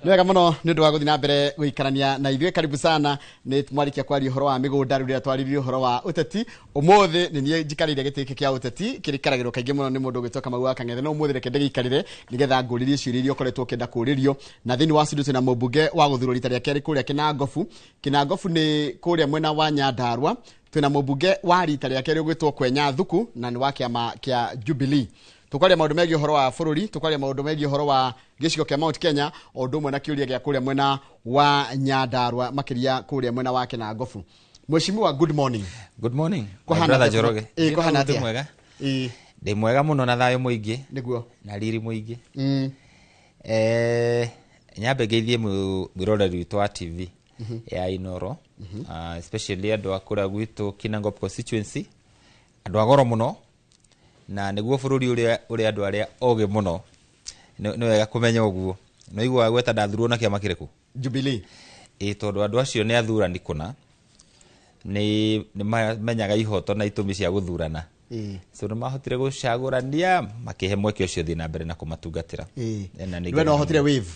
Nwega muno nindu wa guthina mbere guikarania na ithuĩ karibu sana ni mwarikia kwaria horo wa migunda rĩrĩa twaririe horo wa uteti umuthi ni nie njikarire gĩtĩ kia uteti kirikaragĩrwo kaingĩ muno ni mundu gwĩtwo Kamau wa Kang'ethe no umuthi reke ndĩgĩikarire nigetha ngũririe ciũria iria ũkoretwo ũkĩenda kũũrĩrio na thĩinĩ wa studio na mũmbunge wa gũthurwo rita rĩa kerĩ kũrĩa Kinangofu ni kũrĩa mwena wa Nyandarua twina mũmbunge wa rita rĩa kerĩ ũgwĩtwo Kwenya Thuku na ni wa kĩama kĩa Jubilee. Tukwaria maundu megiĩ horo wa bũrũri, tukwaria maundu megiĩ horo wa gĩcigo kĩa Mount Kenya, o ũndũ ũmwe na kĩũria gĩa kũrĩa mwena wa Nyandarua makĩria kũrĩa mwena wa Kinangofu. Mheshimiwa, good morning. Good morning. My brother Joroge. Kohana atia? Mwega. Ndĩ mwega muno na thayũ mũingĩ. Nĩguo. Na riri mũingĩ. Nyambe ngeithie mwĩroreri witũ wa TV ya Inoro. Especially andũ a kũrĩa gwitũ Kinangofu constituency. Andũ agoro muno. Na nĩguo bũrũri ũrĩa andũ arĩa ogĩ muno nĩ wega kũmenya ũguo. No igua gweta ndathurwo na kĩama kĩrĩkũ? Jubilee. Tondũ andũ acio nĩ athurani kũna. Nĩ menyaga ihoto na itũmi cia gũthurana. So nĩ mahotire gũcagũrania makĩhe mweke ũcio thiĩ na mbere na kũmatungatĩra. We no hotire wave.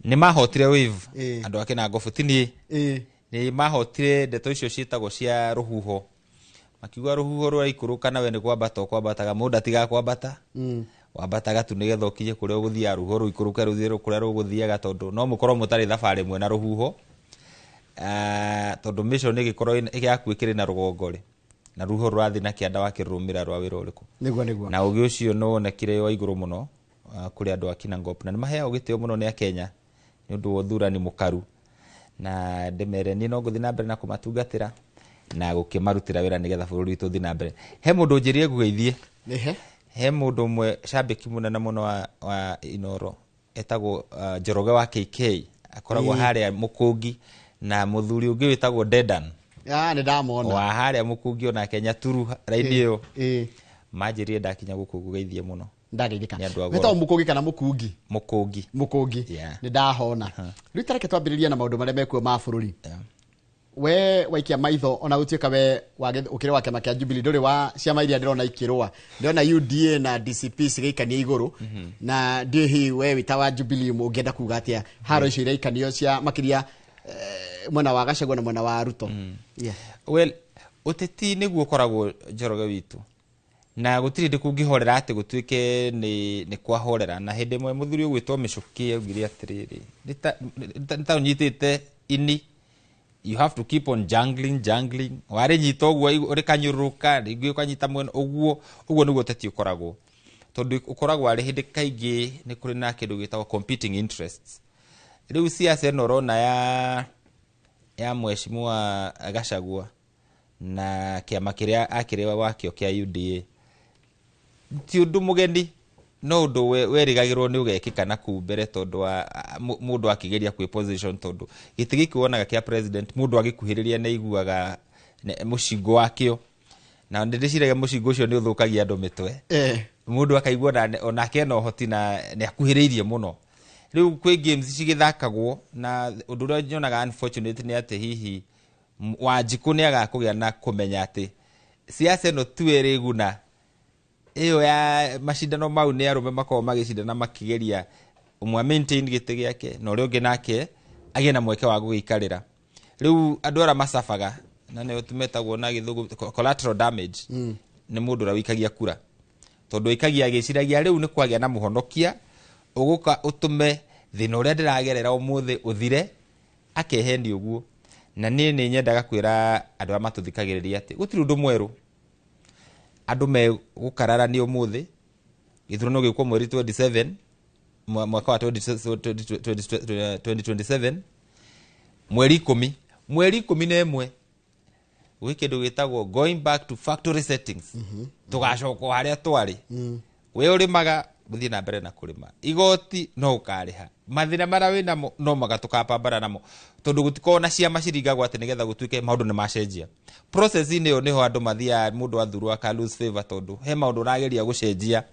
Nĩ mahotire wave andũ a Kinangofu tini. Nĩ mahotire ndeto icio ciĩtagwo cia rũhuho. Makiuga rũhuho rwa ikũrũka nawe nĩ kwambataga mũndũ atiga kwambata. Wambataga tu nĩgetha ũkinye kũrĩa ũgũthiaga rũhuho rũu ikũrũka rũthiĩ kũrĩa rũgũthiaga tondũ no mũkorwo mũtarĩ thabarĩ mwe na rũhuho. Tondũ mission ĩgĩkorwo ĩgĩaku ĩkĩrĩ na rũgongo rĩ na rũhuho rũrathiĩ na kĩanda wakĩrũmĩra rwa wĩra ũrĩkũ. Nĩguo. Na ũgĩ ũcio no wonekire wa igũrũ mũno kũrĩ andũ a Kinangofu na nĩ maheagwo gĩtĩo mũno nĩ a Kenya nĩ ũndũ wa ũthurani mũkaru. Na ndemere niĩ no ngũthiĩ na mbere na kũmatungatĩra na gũkĩmarutĩra wĩra nĩgetha bũrũri witũ ũthiĩ na mbere. He mũndũ njĩrie ngũgeithie. He mũndũ ũmwe shabiki mũnene mũno wa Inoro etagwo Njoroge wa KK akoragwo harĩa Mũkũngi na mũthuri ũngĩ wĩtagwo Dedan. Nĩ ndamona. Wa harĩa Mũkũngi ona Kenya Turu raini ĩyo. Manjĩrie ndakinya gũkũ ngũgeithie mũno. Ndageithĩka. Wetagwo Mũkũngi kana Mũkũngi? Mũkũngi. Nĩ ndahona. Rĩu tareke twambĩrĩrie na maũndũ marĩa mekuo ma bũrũri. We waikia maitho ona gũtuĩka we ũkĩrĩ wa kĩama kĩa Jubilee ndũrĩ wa ciama iria ndĩrona ikĩrũa. Ndĩrona UDA na DCP cigĩikania igũrũ na ndihi we wita wa Jubilee mũngĩenda kuga atĩa haro icio iraikanio cia makĩria mwena wa Gachagua na mwena wa Ruto. Well, ũteti nĩguo ũkoragwo Njoroge witũ na gũtirĩ ndĩ kũngĩhorera atĩ gũtuĩke nĩ kwahorera na hĩndĩ ĩmwe mũthuri ũgwĩtwo Mĩcuki augire atĩrĩrĩ nĩ ũnyitĩte ini. You have to keep on jungling. Ware nyita ũguo ũrĩ kanyũrũka rĩngĩ ũkanyita mwena ũguo nĩguo ũteti ũkoragwo. Tondũ ũkoragwo arĩ hĩndĩ kaingĩ nĩ kũrĩ na kĩndũ gĩtagwo competing interests. Rĩu siasa ĩno rona ya Mheshimiwa Gachagua na kĩama kĩrĩa akĩrĩ wakĩo kĩa UDA. Ti ũndũ mũgeni no ũndũ werĩgagĩrwo nĩ ũgekĩka na kũu mbere tondũ wa mũndũ akĩgeria kwĩ position tondũ gĩtĩ gĩkĩ wonaga kĩa president mũndũ agĩkuhĩrĩria nĩ aiguaga mũcingo wakĩo na ndĩreciria mũcingo ũcio nĩ ũthũkagia andũ mĩtwe. Mũndũ akaigua onake no hoti na nĩ akuhĩrĩirie mũno. Rĩu kwĩ games cigĩthakagwo na ũndũ ũrĩa nyonaga unfortunate nĩ atĩ hihi Wanjikũ nĩ agakũgĩa na kũmenya atĩ siasa ĩno tu ĩrĩguna iyo ya mashindano mau nĩ arũme makorwo magĩcindana makĩgeria ũmwe maintain gĩtĩ gĩake na ũrĩa ũngĩ nake agĩe na mweke wa gũgĩikarĩra. Rĩu andũ arĩa macabaga na nĩ ũtumetagwo na gĩthũngũ collateral damage nĩ mũndũ ũrĩa wĩikagia kura tondũ wĩikagia agĩciragia rĩu nĩ kwagĩa na mũhonokia ũgũka ũtũme thĩna ũrĩa ndĩragerera ũmũthĩ ũthire akeheni ũguo. Na niĩ nĩ nyendaga kwĩra andũ arĩa matũthikagĩrĩria atĩ gũtirĩ ũndũ mwerũ. Andũ megũkararania ũmũthĩ gĩthurano gĩkwo mweri 27 mwaka wa 2027 mweri 10 na ĩmwe gwĩ kĩndũ gĩtagwo going back to factory settings. Tũgacoka harĩa twarĩ. We ũrĩmaga gũthiĩ na mbere na kũrĩma. Igoti no ũkarĩha. Mathĩna marĩa wĩ namo no magatũkapambana namo tondũ gũtikoragwo na ciama ciringagwo atĩ nĩgetha gũtuĩke maũndũ nĩ macenjia. Process-inĩ ĩyo nĩho andũ mathiaga mũndũ athurwo aka lose favor tondũ he maũndũ ũrageria gũcenjia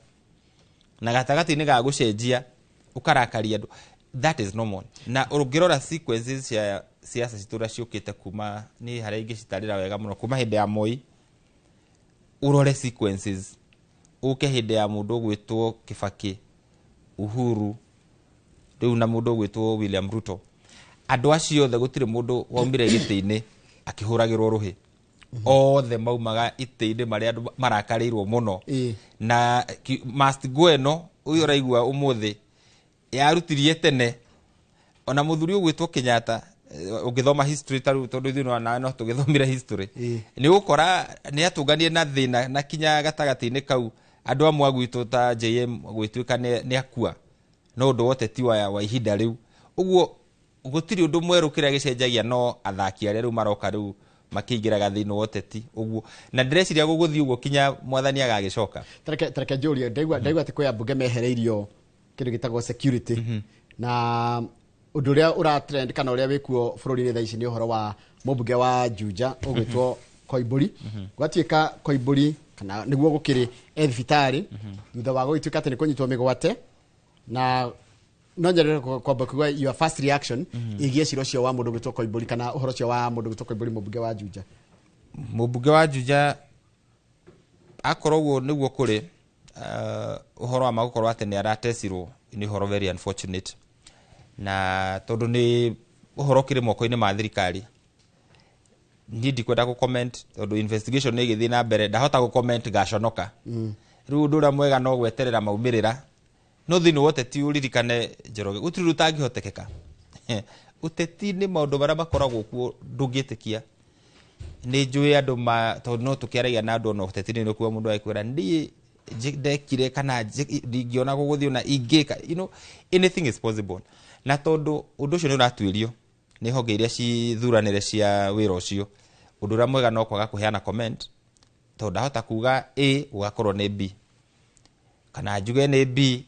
na gatagatĩ-inĩ ga gũcenjia ũkarakaria andũ. That is normal. Na ũngĩrora sequences cia siasa citura ciũkĩte kuma nĩ harĩa ingĩ citarĩra wega mũno kuma hĩndĩ ya Moi. Urore sequences ũke hĩndĩ ya mũndũ ũgwĩtwo Kibaki, Uhuru, riu na mundu gwitwo William Ruto andu acio othe gutire mundu waumire giti-ini akihuragirwo ruhi othe maumaga iti-ini maria andu marakarirwo muno na must go eno uyu raigua umuthi yarutirie tene ona muthuri ugwitwo Kenyatta ugithoma history taru tondu ithuĩ no tugithomire history ni ukora ni atunganie na thina na kinya gatagati-ini kau andu amwe gwitwo ta JM gwituika ni akua no ndu wote ti wa ihinda riu uguo gutiri undu mweru kiria gicenjagia no athaki aria riu maroka riu makiingiraga thiini wote ti uguo na ndreciria guguthi uguo kinya mwathani agagicoka tareke Julia ndaigua ati kwa mbunge mehereirio kindu gitagwo security na undu uria ura trend kana uria wikuo bururi-ini thaa ici ni uhoro wa mumbunge wa Juja ugwitwo Koimburi gwatuika Koimburi kana niguo gukiri thibitari thutha wa gugituika ati ni kunyitwo migwate na no nyerere kwamba kuwa your first reaction igie ciro cio wa mundu gwitwo Koimburi kana uhoro cio wa mundu gwitwo Koimburi mumbunge wa Juja akorwo niguo kuri uhoro wa magukorwo ati ni aratecirwo ni uhoro very unfortunate na tondu ni uhoro kiri moko-ini ma thirikari ni ndikwenda ku comment tondu investigation ni githi na mbere ndahota ku comment gaconoka riu undu uria mwega no gweterera maumirira no thini wote ti uririkane Njoroge gutiri rutangihotekeka uteti ni maundu maria makoragwo kuo ndungitikia ni njui andu tondu no tukiaragia na andu no uteti ni kuo mundu aikwira ndi ndekire kana ndingiona guguthi ona ingika anything is possible na tondu undu ucio ni uratuirio ni honge iria cithuranire cia wira ucio undu uria mwega no kwaga kuheana comment tondu ndahota kuga A ugakorwo ni B kana njuge ni B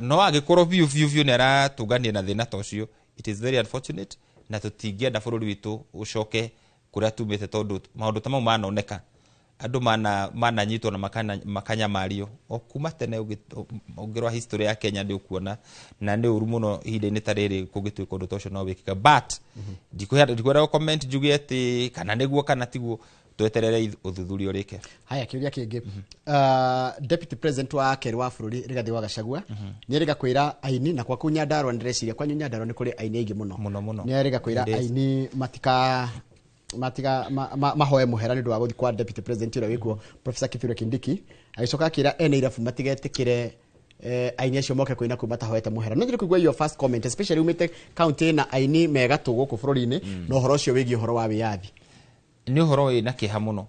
no agikorwo biu ni aratungania na thina ta ucio it is very unfortunate na tutingienda bururi witu ucoke kuria tumite tondu maundu ta mau manoneka andu mananyitwo na makanya mario o kuma tene ungirwa history ya Kenya ndi ukuona na ndi uru muno ihinda-ini ta riri kugituika undu tocio no wikika but ndikwenda comment njuge ati kana niguo kana tiguo tweterere uthuthuria urike haya kiuria kingi deputy president wa keri wa bururi Rigathi wa Gachagua ni riga kwira aini na kwa Nyandarua ndireciria kwa Nyandarua ni kuri aini aingi muno ni riga kwira aini matiga mahoe muhera ni ndu wa guthi kwa deputy president ura wikuo Professor Kithure Kindiki agicoka akira ene irabu matigetikire aini acio moke kuina kuma tahoete muhera no njiri kuigua your first comment especially umite county na aini mega tu guku bururi-ini no horo cio wigi horo wa wiyathi ni uhoro ina kiha muno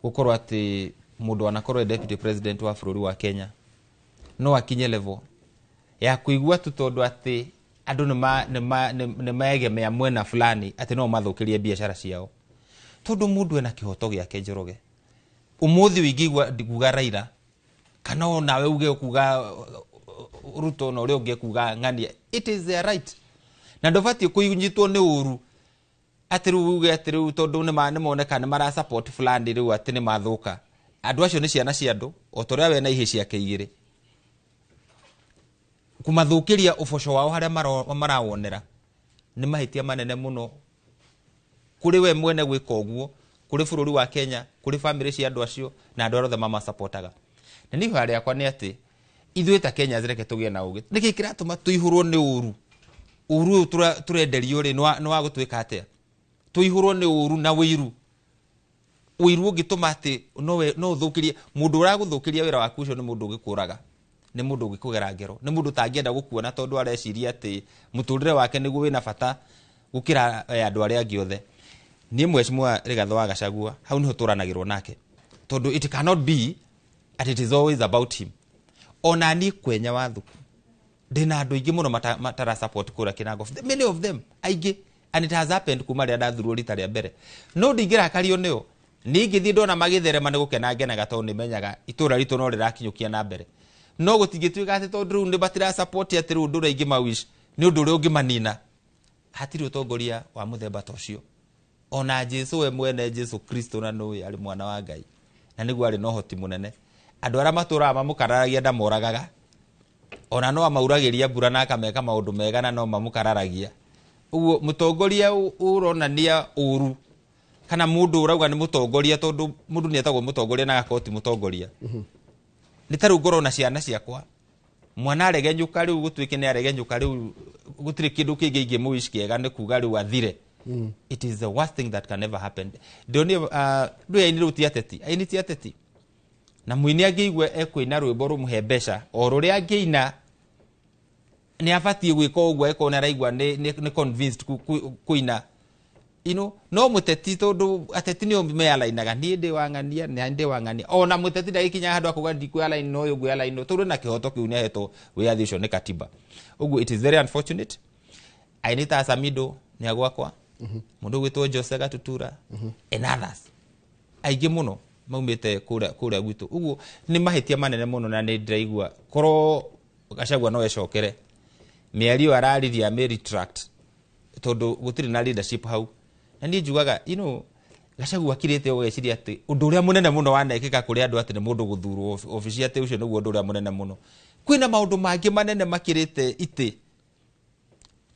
gukorwo ati mundu anakorwo deputy president wa bururi wa Kenya no akinye level ya kuigua tu tondu ati andu ni maegemea mwena fulani ati no mathukirie biashara ciao tondu mundu ena kihoto giake Njoroge umuthi wingigwa ndikuga Raila kana ona we uge kuga Ruto no ri unge kuga ng'ania it is their right na ndobati kuinyitwo ni uru ati ru uge ati ru tondu ni moneka ni mara support fulani riu ati ni mathuka andu acio ni ciana cia andu o toria we na ihe ciake igiri kumathukiria uboco wao haria marawonera ni mahitia manene muno kuri we mwene gwika uguo kuri bururi wa Kenya kuri family cia andu acio na andu othe mama supportaga na ni hali yakwa ni ati ithuĩ ta Kenya zireke tugie na ugi niki kiratuma tuihurwo ni uru turenderio ri no wa gutwika atia tuihurwo ni uru na wiru ungituma ati no thukirie mundu uraguthukiria wira waku ucio ni mundu ugikuraga ni mundu ugikugera ngero ni mundu tangienda gukuona tondu areciria ati muturire wake niguo wina bata gukira andu aria angi othe ni Mheshimiwa Rigathi wa Gachagua hau niho turanagirwo nake tondu it cannot be that it is always about him ona ni kwenya wathuku ndina andu ingi muno matara support kura Kinango many of them aige and it has happened kuma ria ndathurwo rita ria mbere no ndingira kario nio ni ngithi ndona magitherema ni gukena ngenaga tondu ni menyaga itura ritu no rirakinyukia na mbere no gutingituika ati tondu ni batira support ati ru ndura ingi mawish ni undu uri ungi manina hatiri utongoria wa muthemba tocio ona Jesu we mwene Jesu Kristo na no ari mwana wa Ngai na niguo ari no hoti munene andu ara matura mamukararagia ndamoragaga ona no amauragiria mbura na akameka maundu mega na no mamukararagia uguo mutongoria uronania uru kana mundu urauga ni mutongoria tondu mundu ni etagwo mutongoria na gakoti mutongoria ni taru ngoro na ciana ciakwa mwana aregenyuka riu gutwike ni aregenyuka riu gutire kindu kingi ingi muish kiega ni kuga riu athire. It is the worst thing that can ever happen. Ndoni ndu ya ni tiateti aini tiateti na muini angiigwe ekwina rwimbo rumuhe mbeca o ruria angiina ni afatie gwika ogwo eko na raigwa ni convinced kuina no muteti tondu ateti ni omealainaga ni ndi wangania ni ndi wangania ona muteti ndaikinya handu akuga ndikualaina no yogu alaino tondu na kihoto kiu ni aheto wiathi ucio ni katiba. Ogwo it is very unfortunate. Ainita Samido ni agwakwa mundu gwitwo Jose Gatutura and others aigi muno maumite kuria gwitu. Ogwo ni mahitia manene muno na ni ndiraigua koro Gachagua no ecokere miario arariria retract tondu gutiri na leadership hau. Na ni njugaga Gachagua kirite ogeciria ati undu uria munene muno wanekika kuri andu ati ni mundu guthurwo ofisi ati ucio niguo undu uria munene muno. Kwina maundu mangi manene makirite iti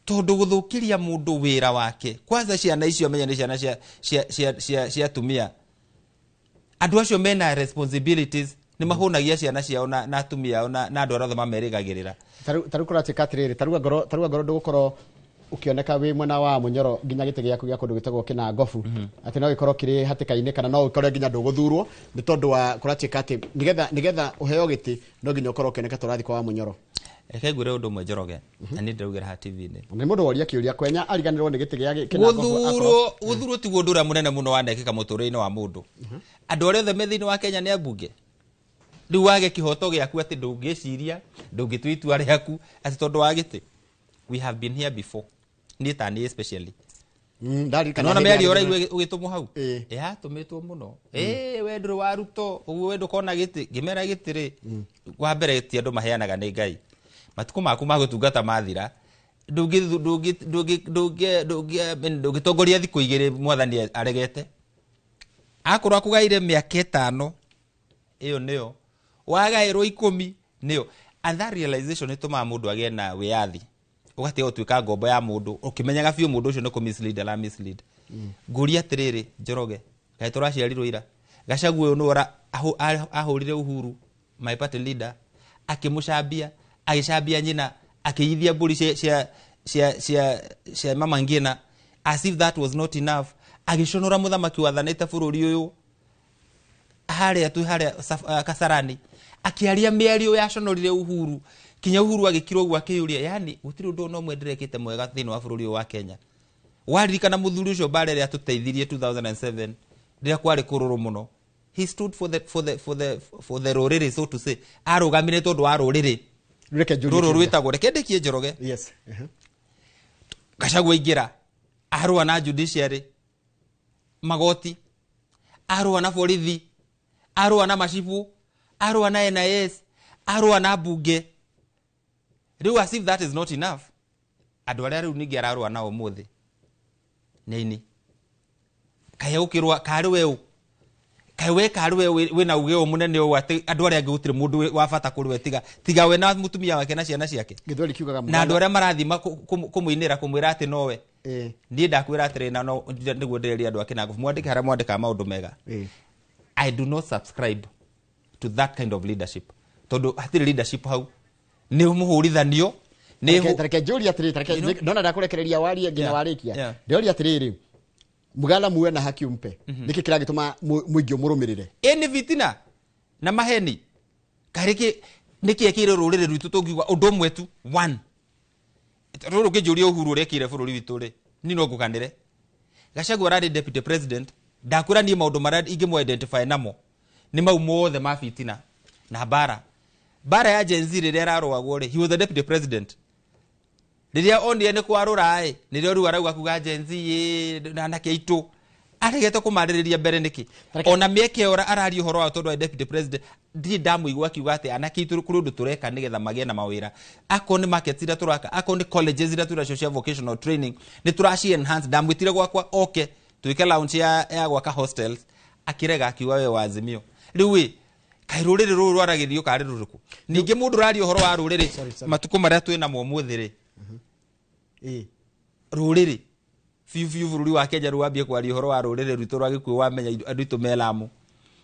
tondu guthukiria mundu wira wake. Kwanza ciana icio menya ni ciana cia tumia. Andu acio mena responsibilities ni mahonagia ciana ciao na atumia ao na andu arothe mamerigagirira. Taru kuratika atiriri taruga ngoro ndugukorwo ukioneka wi mwena wa Munyoro nginya gite giaku gia kundu gitagwo kina Ngofu ati no gikorwo kiri hatikaine kana no gikorwo nginya nduguthurwo ni tondu wa kuratika ati nigetha uheo giti no nginya ukorwo ukioneka turathi kwa Munyoro. Eke ngure undu mwe Njoroge na ni ndaugira ha TV ni ni mundu woria kiuria kwenya ariganirwo ni giti gia kina Ngofu guthurwo ti undu uria munene muno wanekika muturire-ini wa mundu. Andu aria othe methini wa Kenya ni ambunge riu wage kihoto giaku ati ndungiciria ndungitwitua riaku ati tondu wa giti. We have been here before ni tani especially ndari kana na meri ora ugitumwo hau tumitwo muno we nduru wa Ruto uguo we ndukona giti gimera gitiri wa mbere ti andu maheanaga ni Ngai matuko maku magutungata mathira ndungitongoria thiku igiri mwathani aregete akorwo akugaire miaka 5 iyo niyo wagairwo 10 niyo and that realization ituma mundu agie na wiathi ugati otwika ngombo ya mundu ukimenyaga biu mundu ucio no mislead ala mislead nguria atiriri Njoroge kai turaciarirwo ira Gachagua uyu nora ahurire Uhuru my party leader akimucambia agicambia nyina akiyithia mburi cia mama ngina as if that was not enough agiconora muthamaki wathanite bururi uyu haria Kasarani akiaria miario yaconorire Uhuru kinya Uhuru agikirwo gwa kiyuria yani gutiri undu no mwenderekete mwega thini wa bururi wa Kenya. Waririkana muthuri ucio barere atuteithirie 2007 ndiria kwari kururu muno. He stood for the rorere, so to say, arugamire tondu wa rorere ruru rwitagwo rekendekie Njoroge. Yes. Gachagua ingira arua na judiciary magoti arua na borithi arua na macibu arua na NIS arua na bunge. Riu as if that is not enough andu aria riu ningi ararua na umuthi nini kaye ukirwa kariwe kaiwe kariwe wina ugeo munene o ati andu aria ngutire mundu wa bata kuriwe tiga we na mutumia wake na ciana ciake githori kiugaga na andu aria marathima kumuinira kumwira ati nowe ni ndakwira atiri na no niguo ndereria andu ake na Ngofu mwandike haria mwandika maundu mega. I do not subscribe to that kind of leadership tondu hatiri leadership hau ni muhurithanio ni tareke juri atiri ndona ndakurekereria warie nginya warikia ndori atiriri mugala muwe na haki umpe niki kiragituma muingio murumirire eni vitina na maheni kariki niki ekire rurire rwitu tungigwa undu mwetu one ruru kijuria Uhuru rekire bururi witu ri ni no ngukanire Gachagua radi deputy president ndakwira ni maundu mara ingimwe identify namo ni mau mothe ma vitina na bara ya Gen Z riria rarwagwo ri he was the deputy president riria onie ni kwarura ai nirio riu arauga kuga Gen Z na nake itu aregete kumaririria mbere niki ona mieke ora arari uhoro wa tondu wa deputy president ndi ndamuigwa kiuga ati anake itu kuri undu tureka nigetha magie na mawira ako ni markets ira turaka ako ni colleges ira tura social vocational training ni turaci enhance ndamwitire gwakwa okay tuike launch ya gwaka hostels akirega akiuga we wa Azimio riu wi kairurire ruru rwaragirio kari ruriku ningi mundu rari uhoro wa rurire matuko maria twina mo muthire rurire fiu bururi wa Kenya ruambie kwari uhoro wa rurire rwitu rwa gikuo wamenya andu itu melamu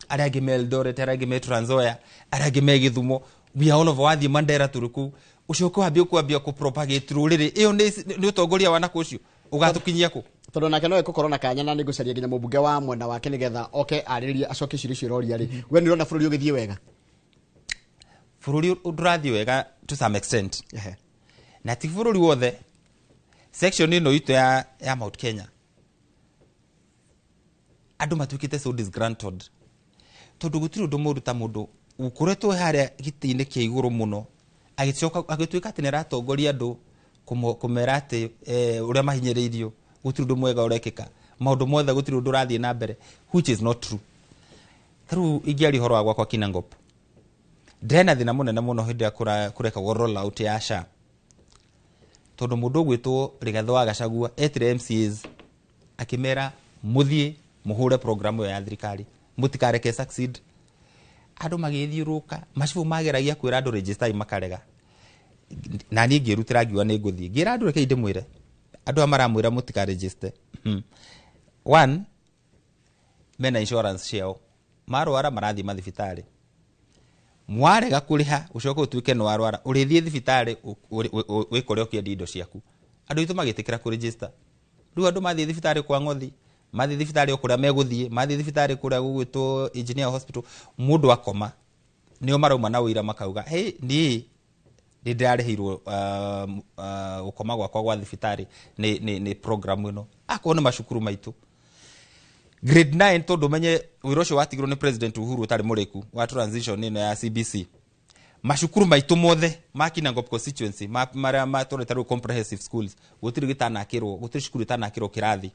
aria angi me Eldoret aria angi me Trans Nzoia aria angi me Githumo we are all of wathi Mandera turuku ucoko habio kwambia ku propagate ruriri iyo ni utongoria wa nakucio ugatukinyia ku tondu nake no ekukorwo na kanya na ni gucaria nginya mubunge wa mwena wake nigetha aririe acoke cirio ciroria ri we ni rona bururi ugithie wega bururi undurathie wega to some extent na ti bururi wothe section ino ito ya Mount Kenya andu matukite so disgruntled tondu gutiri undu mundu ta mundu ukuretwo haria gitine kia iguru muno agituika ati niratongoria andu kumera ati uria mahinyiriirio gutiri undu mwega urekika maundu mothe gutiri undu rathie na mbere which is not true. Taru igiari horo agwa kwa Kinangop ndena thina munene muno hindi ya kureka roll out ya SHA tondu mundu gwitwo Rigathi wa Gachagua etire MCAs akimera muthie muhure programu ya thirikari mutikareke succeed andu magithiuruka macibu mageragia kwira andu register makarega na ni ngirutira ngiwa ni nguthie ngira andu reke ndimwire andu amaramwira mutika register one mena insurance ciao marwara marathi mathibitari mwarega kuriha ucoka utuike no arwara urithie thibitari wikore ukiendi indo ciaku andu itu magitikira ku register riu andu mathi thibitari kwa ngothi mathi thibitari okuria meguthie mathi thibitari kuria gugwitwo engineer hospital mundu akoma nio marauma na wira makauga hey ni ndirarihirwo ukoma gwakwa gwa thibitari ni program ino akona mashukuru maitu grade 9 tondu menye wira ucio watigirwo ni president Uhuru utari muriku wa transition ino ya CBC mashukuru maitu mothe ma Kinangop constituency maria matoretaru comprehensive schools gutiri gitana kirwo gutiri shukuru itana kirwo kirathi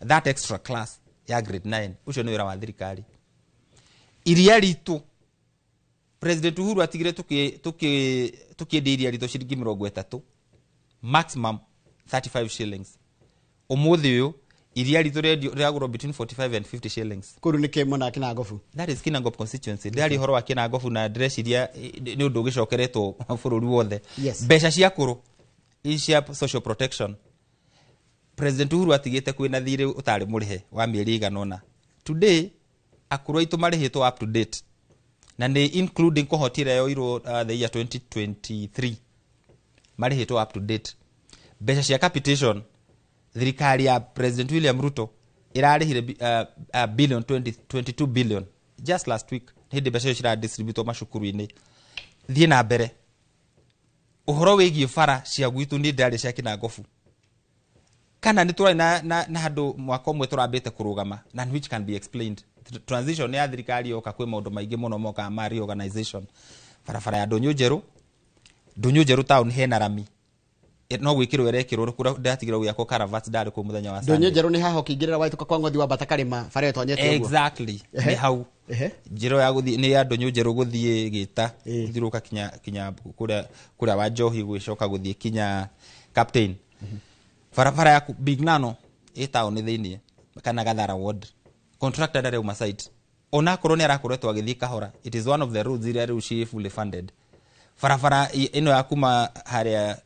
that extra class ya grade 9 ucio ni wira wa thirikari iria ritu president Uhuru atigire tukiendiria rito ciringi 30 maximum 35 shillings umuthi uyu iria rito riagurwo between 45 and 50 shillings kuru ni kemona Kinangofu that is Kinangop constituency ndari horo wa Kinangofu na address iria ni undu gicokeretwo bururi wothe mbeca cia kuru cia social protection president Uhuru atigite kwina thiri utari murihe wa mieri iganona today akuru itu marihitwo up to date na ni including kohotira yo iro the year 2023 marihitwo up to date mbeca cia capitation thirikari ya president William Ruto irarihire billion 22 billion just last week hindi mbeca cia distribute mashukuru-ini thie na mbere uhoro wigie fara cia gwitu ni ndari cia Kinangofu kana ni turai na handu mwaka umwe turambite kurugama na which can be explained transition ya thirikari yoka kwi maundu maingi muno moka ma reorganization farafara ya Ndunyu Njeru town hena rami no gwikirwo erekirwo kura ndatigirwo gwako caravans ndari ku muthenya wa Sunday Ndunyu Njeru ni haho kingirira waituka kwa ngothi wa batakarima fare tonyete uguo exactly ni hau njiro ya guthi ni ya Ndunyu Njeru guthie gita thiruka kinya kuria wa Njohi gwicoka guthie kinya captain farafara ya Big Nano town thiini kana Gathara ward contractor ndare uma site ona korwo ni arakoretwo agithii kahora it is one of the roads iria she fully funded farafara ino ya kuma haria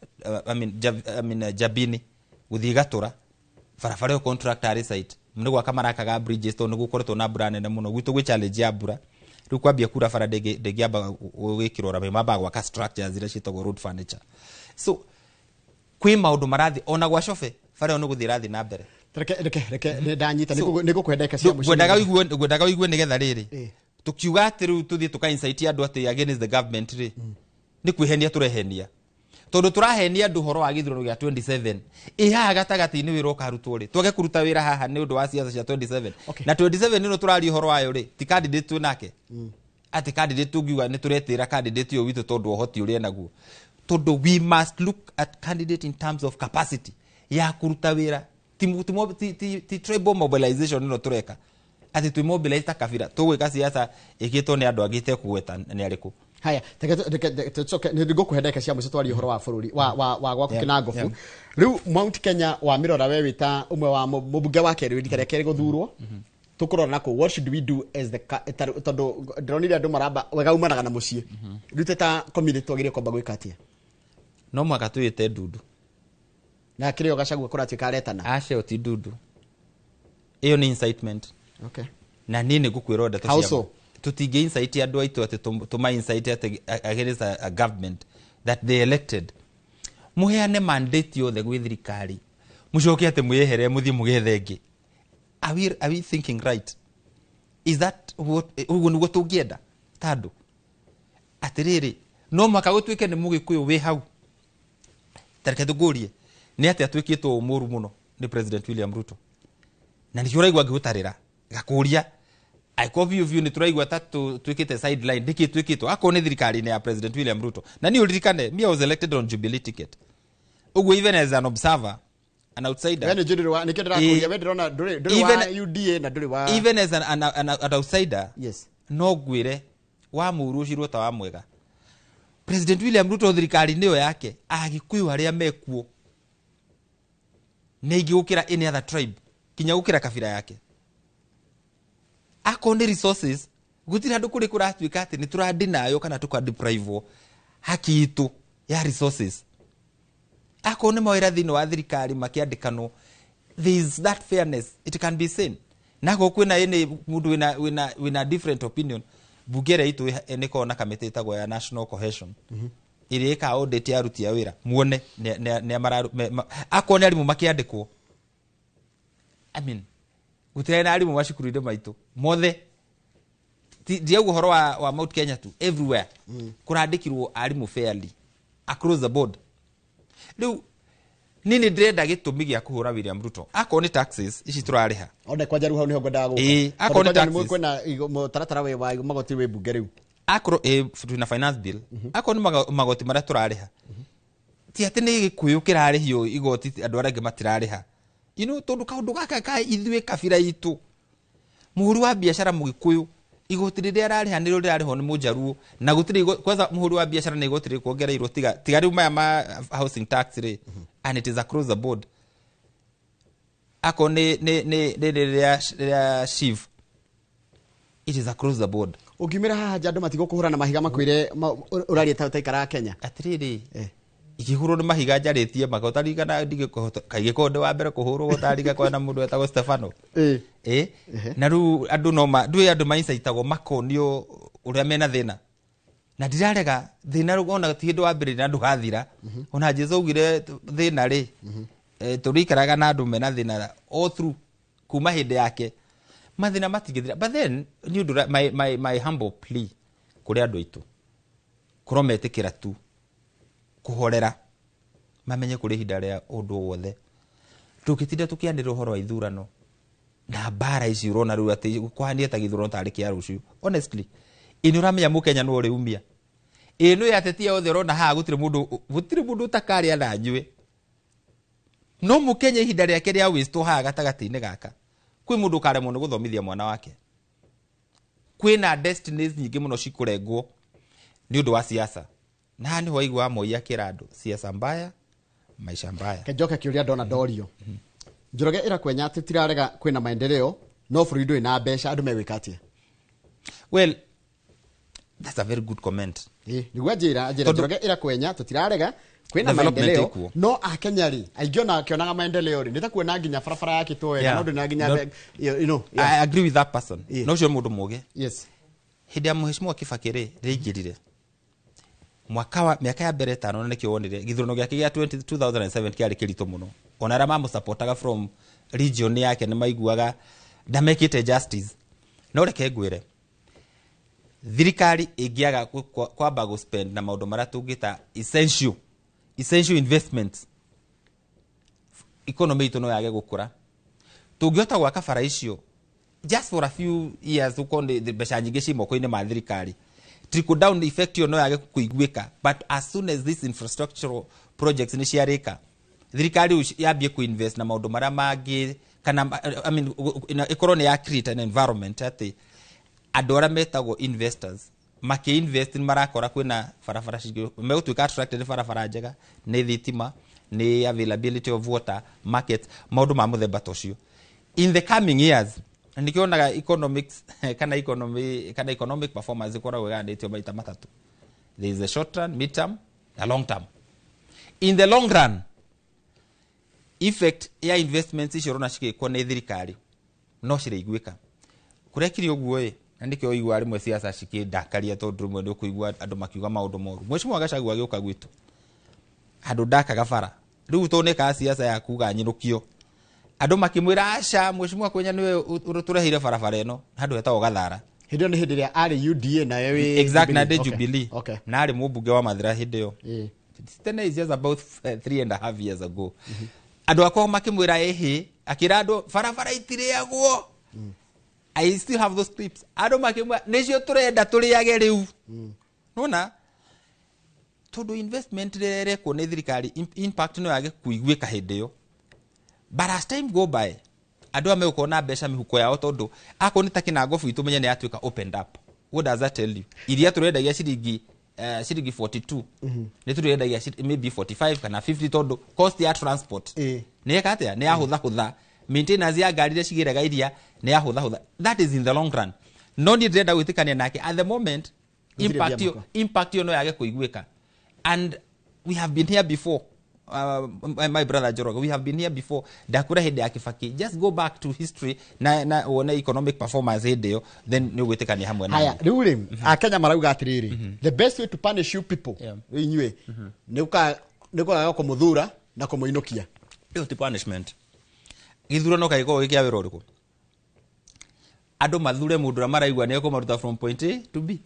Jabini guthii Gatura farafara yo contractor ari site mne gwa kamara kaga bridges to nugu koretwo na mbura nene muno gwitu gwi challenge ya mbura riu kwambia kura fara degiamba wikirora me maba gwa structures iria citagwo road furniture so kwi maundu marathi ona gwa shofe fara ono guthira thi na mbere reke ndanyita niko kwendeka cia mucio gwendaga wigue nigetha riri tukiuga ati tuthie tuka insight andu ati against the government ri ni kwihenia turehenia tondu turahenia andu horo wa githurano gia 27 iha gatagati ni wira ukarutwo ri twage kuruta wira haha ni undu wa siasa cia 27 na 27 nino turari horo wayo ri ti candidate tu nake ati candidate tugiwa ni turetira candidate yo witu tondu ohoti uri naguo tondu we must look at candidate in terms of capacity ya kuruta wira ti tribal mobilization no tureka ati tu mobilize kafira tugwika siasa ikitwo ni andu agite kuweta ni ariku haya teke ndigo kuhendeka cia mucio twari horo wa bururi wa gwa Kinangofu riu Mount Kenya wa mirora we wita umwe wa mubunge wa keri wikare keri guthurwo tukurora nako what should we do as the tondu ndronire andu maramba wega umanaga na mucie rute ta community twagire kwamba gwika atia no mwaka tuyite Ndudu na kirio Gachagua kuratuika aretana ace oti Ndudu iyo ni incitement okay na nini gukwira ndeto tutinge insight andu aitu ati tuma insight ati against a government that they elected muheane mandate yothe gwi thirikari mucoke ati muyehere muthie mugethe ngi. Are we thinking right? Is that what ugu niguo tungienda tandu atiriri no maka gutwike ni mugikuyu wi hau tareke tugurie ni ati atwikitwo umuru muno ni President William Ruto na ni juraigwa ngiutarira gakuria I copy of you ni turaigwa tatu twikite sideline diki twikitwo ako ni thirikari ni ya President William Ruto na ni uririkane me I was elected on Jubilee ticket ugu even as an observer an outsider yani jiri wa nikendera kuria wendirona nduri wa UDA na nduri wa even as an outsider yes no gwire wa muru ucirwo ta wa mwega President William Ruto thirikari niyo yake agikuyu haria mekuo negi gukira any other tribe kinya gukira kabira yake akone resources gutira andu kuri kuratwika ati ni turadi nayo kana tukadeprive haki itu ya resources akone mawira thini wa thirikari makiandikano there is that fairness it can be seen nako kwina ene mundu wina different opinion bugere itu ene kona kamete tago ya national cohesion iri ka audit ya ruti ya wira muone ne mararu akone ari mu makiandikwo I mean gutena ari mu mashukuru maitu mothe dia guhoro wa Mount Kenya tu everywhere kurandikirwo ari mu fairly across the board riu nini ndrenda gitumi gia kuhura William Ruto akoni taxes ici turariha onde kwa jaru hau ni hongo akoni taxes kwena mutaratara we wa magoti we bunge riu akro na finance bill akoni magoti mara turariha ti ati ni gikuyu kirarihio igoti andu arange matirariha tondu kaundu gaka ka ithwe kabira itu muhuru wa biashara mugikuyu igoti riria arariha ni rirariho ni mujaruo na gutiri kwanza muhuru wa biashara ni igoti kuongereirwo tigari maya ma housing tax ri and it is across the board akone ne shiv it is across the board ukimira haha jandu matigo kuhura na mahiga makwire urari taikara Kenya atiriri igihuro ni mahiga njaritie magotariga na ndige kaige konde wa mbere kuhurwo gotariga kwa na mundu etagwo Stefano na ru andu no ma ndui andu mainsaitagwo makonio uria mena thina na ndirarega thina rugona ti hindu wa mbere na andu gathira ona Jesu ugire thina ri turikaraga na andu mena thina all through kuma hindi yake mathina matigithira but then ni undu my humble plea kuri andu aitu kurometikira tu kuhorera mamenye kuri hinda ria undu wothe tukitinda tukianira uhoro wa ithurano na bara ici urona riu ati kwahania ta githurano tari kia ruciu honestly inuramenya mukenya no uri umia ino yatetia othe urona ha gutire mundu takaria na nywe no mukenya hinda riake ria waste ha gatagati-ini gaka kwi mundu karemwo ni guthomithia mwana wake kwina destinies nyingi muno cikurengwo ni undu wa siasa na ni ho igwa Moi akirando siasa mbaya maisha mbaya kejoka kiuria ndona dorio Njoroge irakwenya ati tirarega kwina maendeleo no bũrũri ina mbeca andu megwikatia well that's a very good comment niguo njira Njoroge irakwenya tutirarega kwina maendeleo no akenya ri aingiona akionaga maendeleo ri nitakuona nginya barabara yake toega no ndina nginya I agree with that person no cio mundu muge yes hidi ya muheshimiwa Kibakire reigirire miaka ya mbere tano nikio wonire githurano giake gia 2007 kiari kirito muno ona rama mu supportaga from region yake ni maiguaga ndamekite justice no reke ngwire thirikari ingiaga kwamba go spend na maundu mara tungita essential investments economy itu no yage gukura tungiota gwaka bara icio just for a few years ukonde mbeca nyingi ci moko-ini ma thirikari trickle down effect yo no yage kuiguika but as soon as this infrastructural projects ni ciarika thirikari yambie kuinvest na maundu mara mangi kana I mean economy ya create an environment ati andu aria metagwo investors maki-invest ni marakora kwina barabara cingi megutwika attracted barabara njega ni thitima ni availability of water market maundu ma muthemba tocio in the coming years nikionaga economics kana economic performance ikoragwo ganditio maita matatu there is a short run mid term a long term in the long run effect ya investments icio rona cigikwo ni thirikari no ciraiguika kurekiri uguo na ndikio igwa rimwe siasa cikindakaria tondu rumwe ndu kuigwa andu makiuga maundu moru Mheshimiwa Gachagua agioka gwitu andu ndakaga bara riu toneka siasa ya kuga nyinukio andu makimwira aca Mheshimiwa Kwenya niwe uturehire barabara ino andu hetagwo Gathara Hidio ni hidi ya ari UDA na yewe exact na de Jubilee okay. na ari mubunge wa Mathira hidio tena is just about 3.5 years ago andu akwa makimwira ehe akira andu barabara itireagwo I still have those clips andu makimwira nicio turenda turiage riu nona tondu investment rere ko ne thirikari impact no yage kuigwika hidio but as time go by andu ame ukona mbeca mihuko yao tondu akoni takina ngofu itu menye ne atuika opened up what does that tell you iria turendagia ciringi 42 ne turendagia maybe 45 kana 50 tondu cost ya transport ne katia ne ahutha maintenance ya ngari cigiraga iria ne ahutha that is in the long run no need renda gwitikania nake at the moment impact yo no yage kuigwika and we have been here before my brother Joroge, we have been here before dakura hede ya Kibaki just go back to history na one economic performance hede then ni gwitikania hamwe na haya riu ri akenya marauga atiriri the best way to punish you people inywe ni kwa kumuthura na kumuinukia iyo ti punishment githura no kaiko gikia wiro riku andu mathure mundu ra maraigwa ne ko maruta from point A to B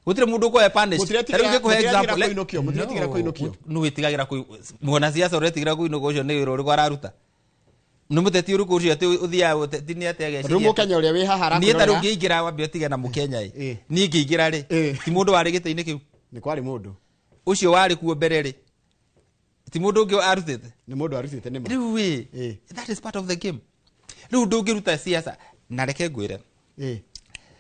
gutire mundu ko punish rĩu ko example mutire kuinukio no witigagira ku muona siasa uretigira ku inuko ucio ni wiro riku araruta no muteti uriku ucio ati uthia uteti ni ati ageciria riu mukenya uria wi haha ni taru ngiingira wambe utige na mukenya ni ngiingira ri ti mundu wari gite-ini kiu ni kwari mundu ucio wari kuo mbere ri ti mundu ungi arutite ni mundu arutite ni ma riu that is part of the game riu ndungiruta siasa na reke ngwire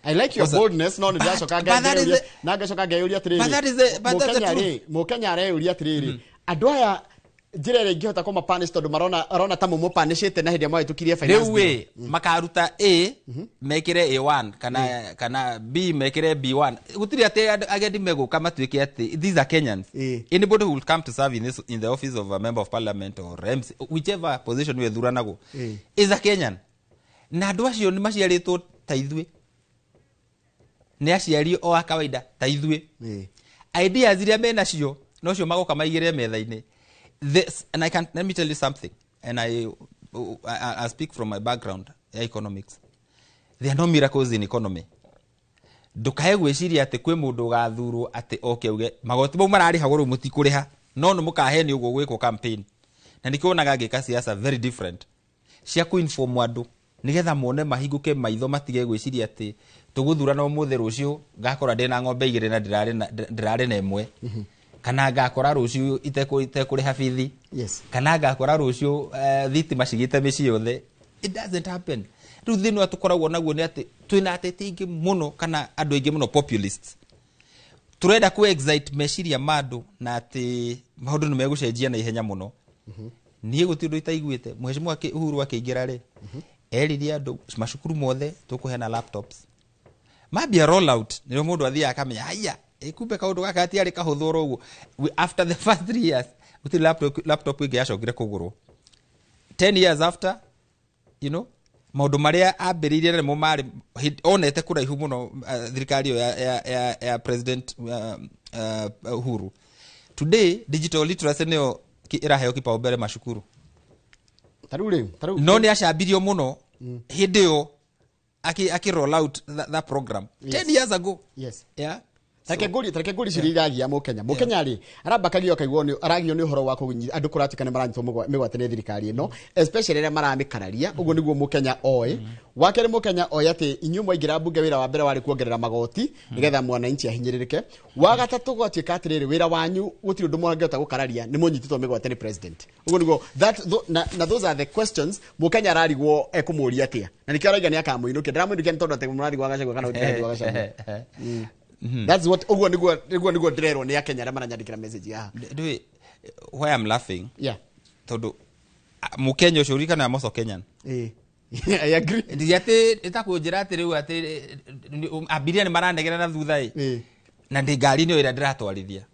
I like your boldness no ndacoka ngaiuria na ngacoka ngaiuria atiriri mukenya areuria atiriri andu aya njira ire ingihota kuma punish tondu marona ta mumo punishite na hindi mwa itukirie finance riu makaruta A mekire A1 kana B mekire B1 gutiri ati agendi meguka matuike ati these are Kenyans anybody who will come to serve in the office of a member of parliament or MC whichever position we thuranago is a Kenyan na andu acio ni maciaritwo ta ithui ne aciari o akawaida ta ithui ideas iria mena cio no cio magoka maigire metha-ini this and let me tell you something and I speak from my background economics there are no miracles in economy ndukae gwiciria ati kwi mundu gathurwo ati okeuge magoti mau marari haguru mutikuriha no no mukaheni ugo gwiko campaign na nikionaga ngika siasa very different cia kuinform andu nigetha muone mahinguke maitho matige gwiciria ati tuguthurana umuthi rucio ngakora ndina ng'ombe igire na ndirari na imwe kana ngakora rucio itekuri hafithi kana ngakora rucio thitima cigite mici yothe it doesn't happen riu thino atukoragwo naguo ni ati twina ateti ingi muno kana andu ingi muno populists turenda ku excite meciria mandu na ati maundu ni megucenjia na ihenya muno nie gutindu itaiguite Mheshimiwa Uhuru akiingira ri eriria andu macukuru mothe tukuhena laptops mabia roll out ndio mundu athia akamenya haya kumbe kaundu gaka ati ari kahuthuro uguo after the first 3 years uti laptop igi yacokire kugurwo 10 years after you know maundu maria ambiririe nimo mari onete kuraihu muno thirikari ya president Uhuru today digital literacy nio iraheo kipaumbele mashukuru taru no ni acambirio muno hindi yo aki roll out that program 10 years ago yeah Tareke nguri ciriragia mukenya ri arabakagio kaigwo ni aragio ni horo wa kugunyi andu kuratikane maranyitwo migwatene thirikari ino especially ria maramikararia uguo niguo mukenya oi wakere mukenya oi ati inyu mwaingira bunge wira wa mbere wari kuongerera magoti nigetha mwananchi ahinyiririke wa gatatu gwatika atiriri wira wanyu gutiri undu mwangehota gukararia ni munyititwo migwatene president uguo niguo na those are the questions mukenya ararigwo ekumuria atia na nikiaraiga ni akamuinukia ndiramuinukia tondu ati murarigwo Gachagua kana utirarigwo Gachagua that's what uguo niguo ndirerwo ni akenya ra maranyandikira message haha why I'm laughing tondu mukenya ucio urikana moso Kenyan I agree ndiate itakunjira ati riu ati abiria ni marandegera na thutha na ndi ngari ni ira ndiratwarithia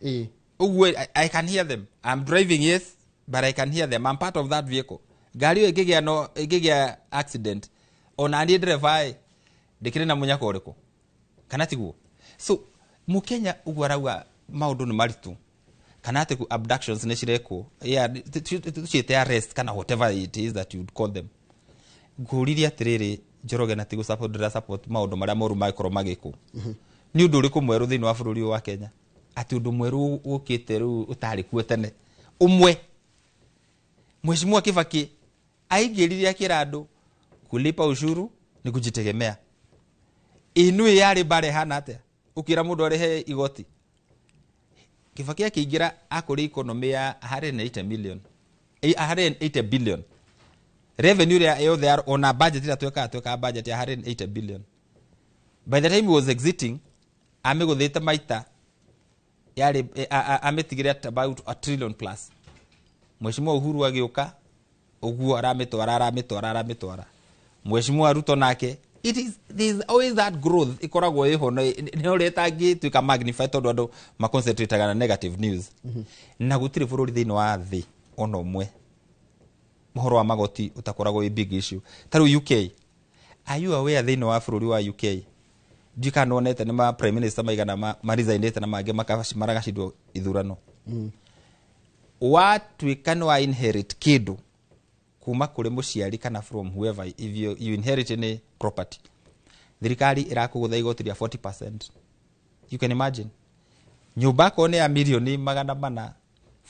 uguo I can hear them I'm driving yes but I can hear them I'm part of that vehicle ngari igigia accident ona ndi driver ndikire na munyako uriku kana tiguo. So mukenya uguo arauga maundu ni maritu kana ati abductions ne cireko tuciite arrest kana whatever it is that you call them. Nguririe atiriri Njoroge na tigu support maundu maria moru maikoro magiku ni undu uriku mweru thiini wa bururi wa Kenya ati undu mweru ukite ru utari kuo tene umwe Mheshimiwa Kibaki aigiririe akira andu kulipa ushuru ni kujitegemea. Inui yari bare hana atia ukira mundu arihe igoti. Kibaki akiingira akuri economy ya 180 billion revenue they are on a budget ila tweka budget ya 180 billion. By the time he was exiting amegothete maita yari ametigire at about a trillion plus. Mheshimiwa Uhuru agioka uguo aramitwara Mheshimiwa Ruto nake there is always that growth ikoragwo iho no retangi tuika magnify todo ando ma concentrate na negative news na gutire bururi thiini wa thi ono mwe mohoro wa magoti utakoragwo i big issue. Taru UK, are you aware thiini wa bururi wa UK ndika nonete ni ma prime minister maigana maresignate na mage maragashidwo ithurano watu ikano inherit kidu kuma kuri muciari kana from whoever if you inherit any property thirikari irakugutha igoti ria 40%. You can imagine nyumba ko ne ya milioni magana mana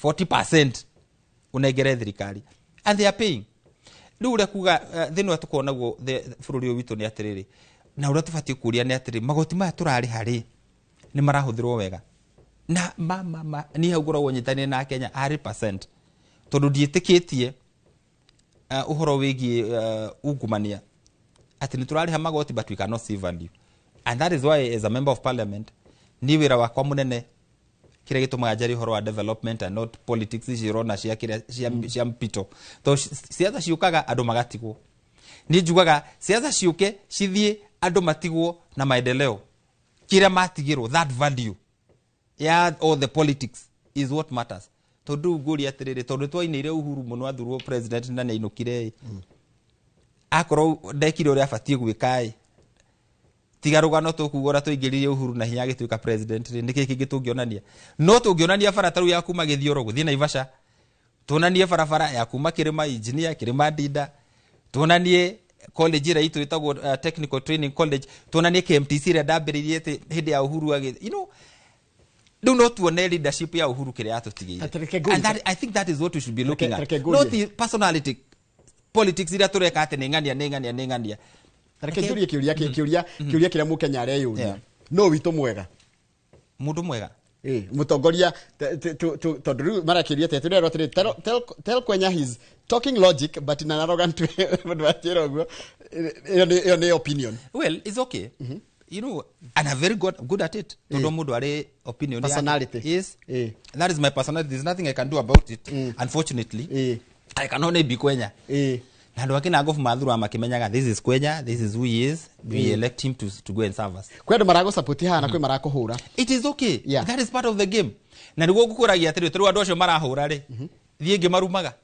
40% unegere thirikari and they are paying. Riu ure kuga thini watukona guo bururi witu ni atiriri na ura tufati kuria ni atiriri magoti maya turari hari ni marahuthirwo wega na ni haugura wonyitani na Kenya 100% tondu dietikitie uhoro wigi ungumania ati ni turari ha magoti but we cannot see value. And that is why as a member of parliament ni wira wakwa munene kire gituma ajari uhoro wa development and not politics cirona cia kire cia mpito to siasa ciukaga andu magatigwo ni njugaga siasa ciuke cithie andu matigwo na maendeleo kire matigirwo that value yeah all the politics is what matters. Tondu nguri atiriri tondu twainire Uhuru muno athurwo president na inukire akoro ndekire uri afatie gwikai tigarugano tukugora tuingiririe Uhuru na hinya gituika president niki kingi tungionania no tungionania barataru ya kuma githioro guthie Naivasha tunanie barabara ya kuma Kirima engineer Kirima Dida tunanie college ira itu itagwo technical training college tunanie KMTC ira ndambiririe hindi ya Uhuru do not want leadership ya Uhuru kire atutigire. And that, I think that is what we should be looking at. Not the personality politics ira tureka ate nengania. Tareke njurie kiuria kira mukenya areyuria. No witu mwega. Mundu mwega. Mutongoria tondu marakiria te turero tell Kwenya he's talking logic but in an arrogant way. Your opinion. Well, it's okay. You know, and I'm very good at it. Todo mundo are opinion. Personality. Yes. That is my personality. There's nothing I can do about it. Unfortunately. I can only be Kwenya. Na ndo akina agofu madhuru amakimenyaga this is Kwenya, this is who he is. We elect him to go and serve us. Kwendo marago support ha na kwe marako hura. It is okay. Yeah. That is part of the game. Na niguo gukuragia atiri turu andu acio marahura ri. Thienge marumaga.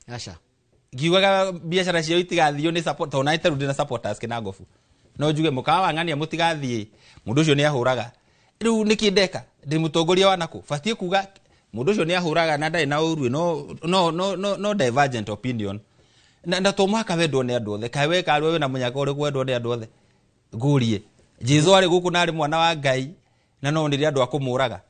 Asha. Giwaga biashara cio itigathio ni support to na iteru ndina supporters kina agofu. No juge mukawa ngania mutigathie mundu ucio ni ahuraga riu nikindeka ndi mutongoria wa naku fatie kuga mundu ucio ni ahuraga na ndai na uru no divergent opinion na to mwaka wendo ni andu othe kai we kari we na munyaka uri kwendo ni andu othe ngurie Jesu ari guku nari mwana wa Ngai na no ndiri andu akumuraga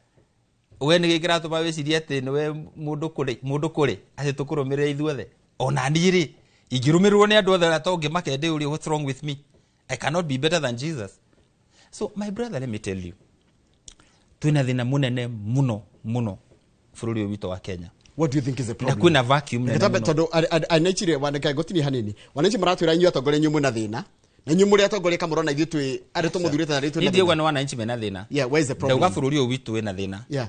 we ni gikira tuma wicirie ati ni we mundu kuri ati tukurumirira ithuothe ona ndiri igirumirwo ni andu othe atonge makende uri what's wrong with me. I cannot be better than Jesus. So my brother, let me tell you, tuina thina munene muno bururi witu wa Kenya. What do you think is the problem? Na kuna vacuum na tondu anechire waneka gotini hanini wananchi maratwira inyu atongore nyumu na thina na nyumu ria atongore kamurona ithu twi ari tumuthurite na ritu na ndio wana wananchi mena thina. Yeah, where is the problem? Ndauga bururi witu wina thina. Yeah.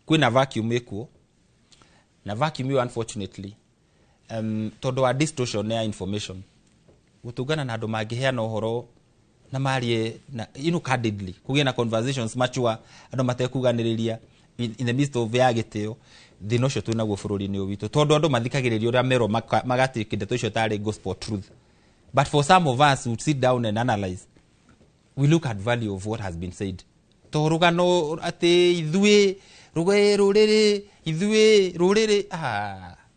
Kuna vacuum ekuo na vacuum you unfortunately tondu wa distortion ya information gutungana na andu mangiheana uhoro na marie na candidly kugia na conversations mature andu matekuganiriria in the midst of ya gitio thino cio twina guo bururi-ini witu tondu andu mathikagiriria uria mero magatikinde to icio tari gospel truth but for some of us who sit down and analyze we look at value of what has been said. To rugano ate ithue rugae rurere ithue rurere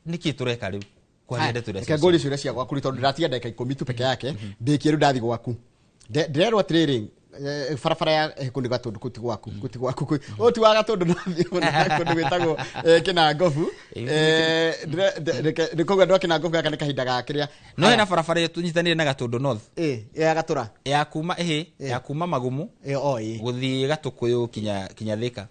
niki tureka riu kwa nende tureka ke ngori ciuria cia gwaku tondu ndatia ndeka 10 tu peke yake ndikie riu ndathi gwaku ndirerwa training farafara ya kundi gatundu kuti gwaku o ti wa gatundu nathi ona kundu gwitagwo kina ngofu ndikoga ndo kina ngofu gaka ni kahinda gakiria no ina farafara yetu nyitanire na gatundu north ya gatura ya kuma magumu guthi gatukuyu kinya thika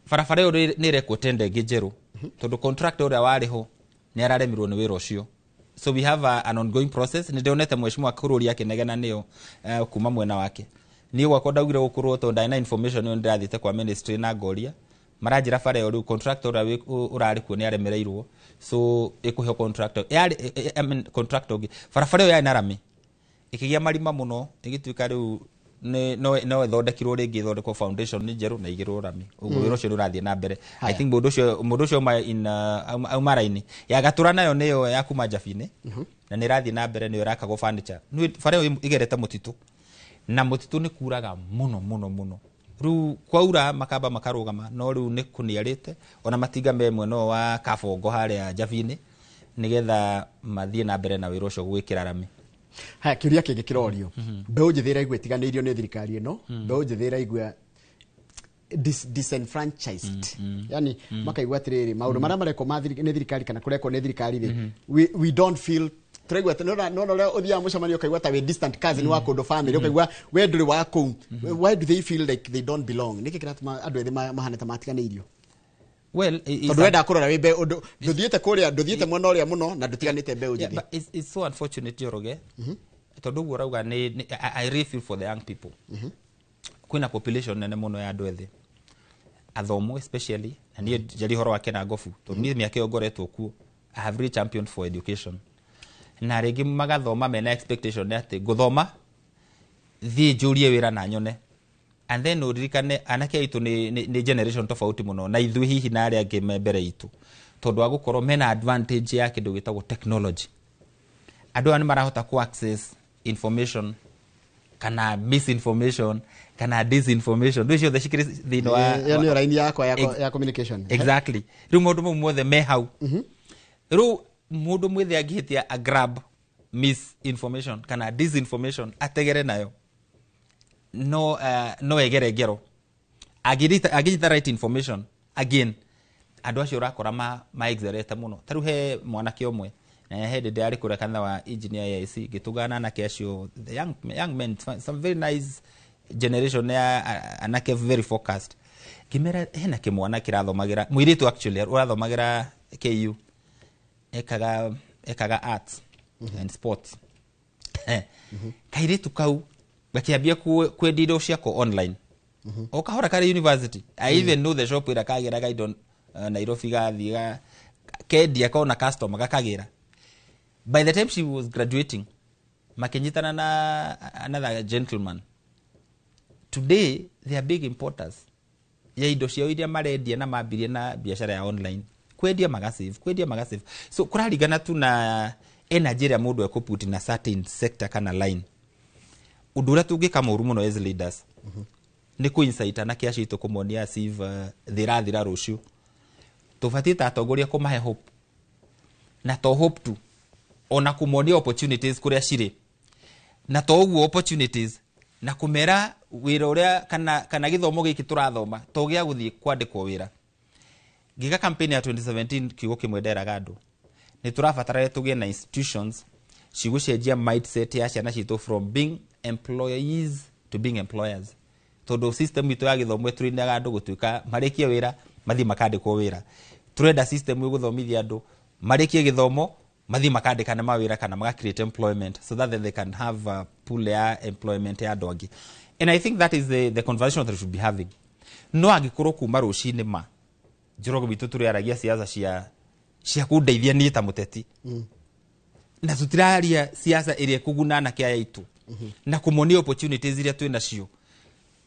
farafara yo ni rekwo tende ngijeru tondu contractor uria wariho ni araremirwo ni wira ucio. So we have an ongoing process. Ni ndionete mheshimiwa kururi yake negena niyo kuma mwena wake niyo gwakwa ndaugire gukurwo to ndina information yo ndathite kwa ministry na Goria maranjira fare yo contractor urari ku ni aremereirwo so ikuhe contractor contractor farafare yo ya narami ikigia marima muno igituika riu no ethondekirwo ringi ithondekwo foundation ni njeru na igirwo rami uguo wira ucio urathie na mbere. I think mundu ucio ma in aumaraini ya gatura nayo niyo ya kuma Jabine na ni rathie na mbere niyo rakagwo furniture ni fare yo igerete mutitu na mutitu ni kuraga muno riu kwaura makamba makarugama no riu ni kuniarite ona matinga memwe no wa Kabongo haria Jabine nigetha mathie na mbere na wira ucio gwikira rami. Ha kiuria kingi kirorio mbeu njithira igwe tiganeirio ni thirikari ino mbeu njithira igwe disenfranchised yani makaigwa atiriri maundu maria mareko ni thirikari kana kureko ni thirikari ri we don't feel tregwa no le othia mucamanio kaigwa ta we distant cousin wa kondo family kaigwa we nduri wa ku why do they feel like they don't belong niki kiratuma andu ethi mahana ta matiganeirio. Well, ndwenda kurora wimbe undu nduthiete kuria nduthiete mwana uria muno na ndutiganite mbeu njithi. It's so unfortunate Joroge tondu guo rauga ni I really feel for the young people. Kwina population nene muno ya andu ethi athomo especially na ni jari horo wake na ngofu tondu ni miaka yogoretwo kuo. I have really championed for education na regi magathoma mena expectation ati guthoma thie njurie wira na nyone and then uririkane anake itu ni generation tofauti muno na ithu hihi na aria angi mbere itu tondu agukorwo mena advantage ya kindu gitagwo technology. Andu ani marahota ku access information kana misinformation kana disinformation ndio the shikiri thino wa yani line yako ya communication exactly riu mundu mumwe me hau riu mundu mwithe angihitia a grab misinformation kana disinformation ategere nayo no egere ngero agita right information again andu acio rakora ma exaggerate muno taru he mwanake omwe na he de ari kurekana wa engineer IC gitugana na kesho the young men some very nice generation ya anake very focused kimera hena kimwana kirathomagira mwiritu actually urathomagira KU ekaga arts and sports kairitu kau bakiambia kwendiro ciako online okahora kare university I even know the shop ira kagira gaidon Nairobi gathiga kendia kona customer gakagira. By the time she was graduating makinyitana na another gentleman today they are big importers ya indo cia iria marendia na mambirie na biashara ya online kwendia magasave so kurarigana tu na energy ya mundu ekuput na certain sector kana line udura tungika muru muno as leaders ni ku insight na kiashi to kumonia sieve thira rucio tufatita atongoria kumahe hope na to hope tu ona kumonia opportunities kuria shire na to uguo opportunities na kumera wira uria kana githomo giki turathoma to gia guthie kwandikwo wira giga campaign ya 2017 kigo kimwendera gado ni turafatara tugie na institutions cigucenjia mindset ya ciana citu from being employees to being employers todo system itu ya githomo turindaga andu gutuika marikie wira mathi makandikwo wira turenda system yu guthomithia andu marikie githomo mathi makandika na mawira kana maga create employment so that they can have a pool ya employment ya dogi. And I think that is the conversation that we should be having. No agikoro kuma rucini ma Joroge bitu turiaragia siasa cia kundeithia ni ta muteti na tutiraria siasa iria kuguna na kia itu na kumonia opportunities iria twina cio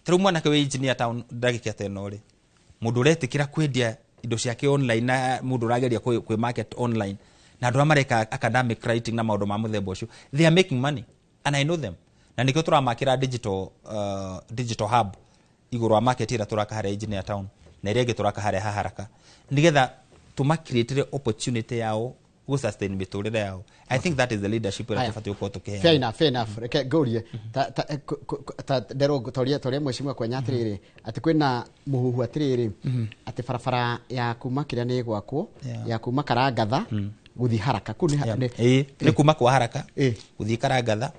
tru mwana ke engineer town ndagika tenore mundu retikira kwendia indo ciake online na mundu rageria kwi market online na andu amareka academic writing na maundu ma muthemba ucio they are making money and I know them na nikio turamakira digital hub iguru wa market ira turaka haria engineer town na iria turaka haria Haraka nigetha tuma create opportunity yao go sustain miturire yao. I think that is the leadership ira tufati uko tukihe. Fair enough reke gorie ta ndero toria mweshimwa kwa nyatiriri ati kwina muhuhu atiriri ati barabara ya kuma kiria ni gwakwo ya kuma Karangatha guthi Haraka kuni ni kuma kwa Haraka guthi Karangatha